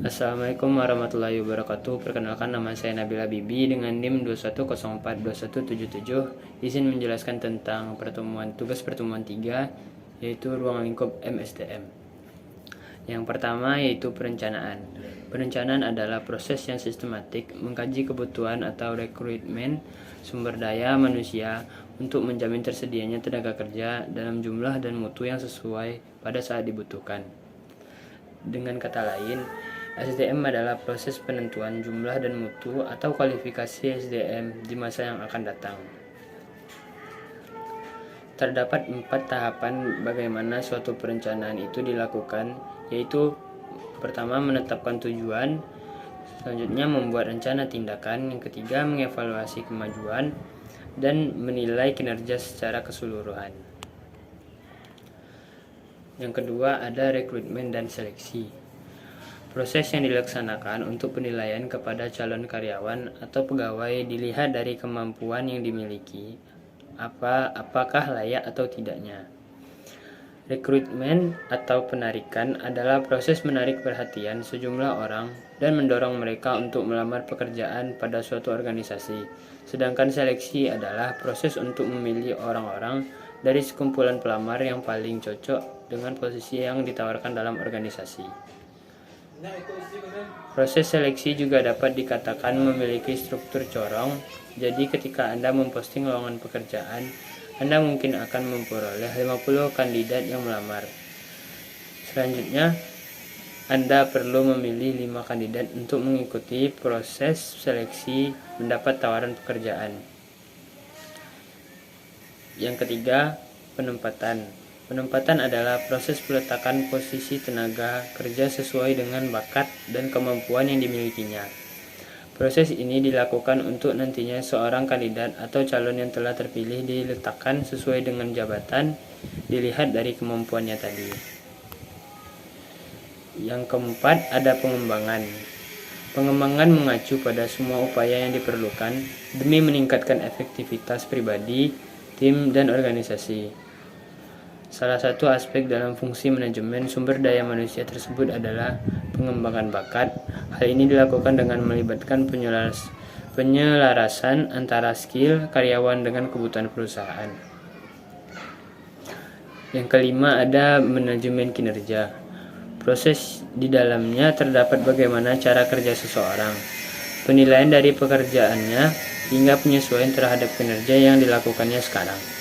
Assalamualaikum warahmatullahi wabarakatuh. Perkenalkan, nama saya Nabila Bibi dengan NIM 21042177. Izin menjelaskan tentang tugas pertemuan 3, yaitu ruang lingkup MSDM. Yang pertama yaitu perencanaan. Perencanaan adalah proses yang sistematik mengkaji kebutuhan atau rekrutmen sumber daya manusia untuk menjamin tersedianya tenaga kerja dalam jumlah dan mutu yang sesuai pada saat dibutuhkan. Dengan kata lain, SDM adalah proses penentuan jumlah dan mutu atau kualifikasi SDM di masa yang akan datang. Terdapat 4 tahapan bagaimana suatu perencanaan itu dilakukan, yaitu pertama menetapkan tujuan, selanjutnya membuat rencana tindakan, yang ketiga mengevaluasi kemajuan, dan menilai kinerja secara keseluruhan. Yang kedua ada rekrutmen dan seleksi. Proses yang dilaksanakan untuk penilaian kepada calon karyawan atau pegawai dilihat dari kemampuan yang dimiliki, apakah layak atau tidaknya. Rekrutmen atau penarikan adalah proses menarik perhatian sejumlah orang dan mendorong mereka untuk melamar pekerjaan pada suatu organisasi. Sedangkan seleksi adalah proses untuk memilih orang-orang dari sekumpulan pelamar yang paling cocok dengan posisi yang ditawarkan dalam organisasi. Proses seleksi juga dapat dikatakan memiliki struktur corong. Jadi ketika Anda memposting lowongan pekerjaan, Anda mungkin akan memperoleh 50 kandidat yang melamar. Selanjutnya, Anda perlu memilih 5 kandidat untuk mengikuti proses seleksi mendapat tawaran pekerjaan. Yang ketiga, penempatan. Penempatan adalah proses peletakan posisi tenaga kerja sesuai dengan bakat dan kemampuan yang dimilikinya. Proses ini dilakukan untuk nantinya seorang kandidat atau calon yang telah terpilih diletakkan sesuai dengan jabatan dilihat dari kemampuannya tadi. Yang keempat ada pengembangan. Pengembangan mengacu pada semua upaya yang diperlukan demi meningkatkan efektivitas pribadi, tim, dan organisasi. Salah satu aspek dalam fungsi manajemen sumber daya manusia tersebut adalah pengembangan bakat. Hal ini dilakukan dengan melibatkan penyelarasan antara skill karyawan dengan kebutuhan perusahaan. Yang kelima ada manajemen kinerja. Proses di dalamnya terdapat bagaimana cara kerja seseorang, penilaian dari pekerjaannya, hingga penyesuaian terhadap kinerja yang dilakukannya sekarang.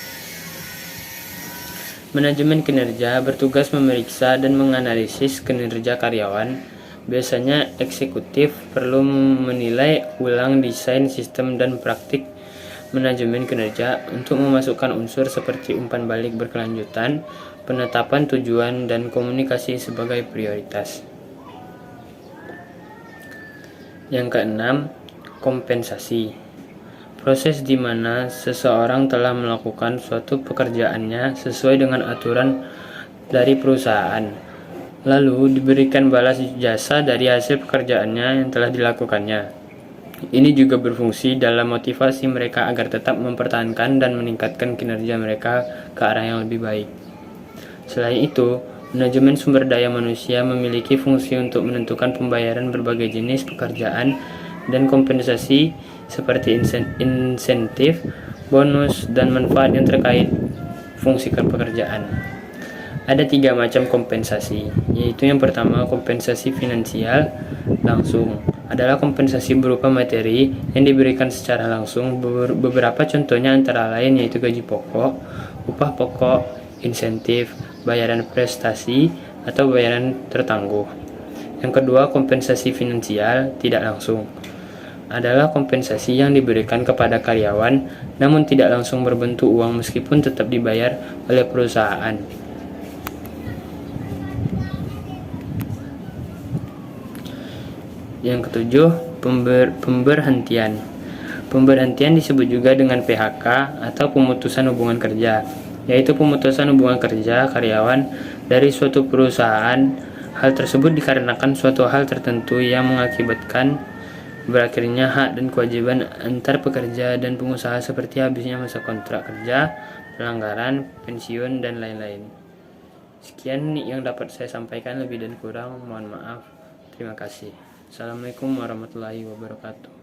Manajemen kinerja bertugas memeriksa dan menganalisis kinerja karyawan. Biasanya eksekutif perlu menilai ulang desain sistem dan praktik manajemen kinerja untuk memasukkan unsur seperti umpan balik berkelanjutan, penetapan tujuan, dan komunikasi sebagai prioritas. Yang keenam, kompensasi. Proses di mana seseorang telah melakukan suatu pekerjaannya sesuai dengan aturan dari perusahaan, lalu diberikan balas jasa dari hasil pekerjaannya yang telah dilakukannya. Ini juga berfungsi dalam motivasi mereka agar tetap mempertahankan dan meningkatkan kinerja mereka ke arah yang lebih baik. Selain itu, manajemen sumber daya manusia memiliki fungsi untuk menentukan pembayaran berbagai jenis pekerjaan dan kompensasi seperti insentif, bonus, dan manfaat yang terkait fungsi pekerjaan. Ada 3 macam kompensasi, yaitu yang pertama kompensasi finansial langsung. Adalah kompensasi berupa materi yang diberikan secara langsung. Beberapa contohnya antara lain yaitu gaji pokok, upah pokok, insentif, bayaran prestasi, atau bayaran tertangguh. Yang kedua, kompensasi finansial tidak langsung adalah kompensasi yang diberikan kepada karyawan namun tidak langsung berbentuk uang meskipun tetap dibayar oleh perusahaan. Yang ketujuh, pemberhentian. Pemberhentian disebut juga dengan PHK atau pemutusan hubungan kerja, yaitu pemutusan hubungan kerja karyawan dari suatu perusahaan. Hal tersebut dikarenakan suatu hal tertentu yang mengakibatkan berakhirnya hak dan kewajiban antar pekerja dan pengusaha seperti habisnya masa kontrak kerja, pelanggaran, pensiun, dan lain-lain. Sekian yang dapat saya sampaikan, lebih dan kurang mohon maaf. Terima kasih. Assalamualaikum warahmatullahi wabarakatuh.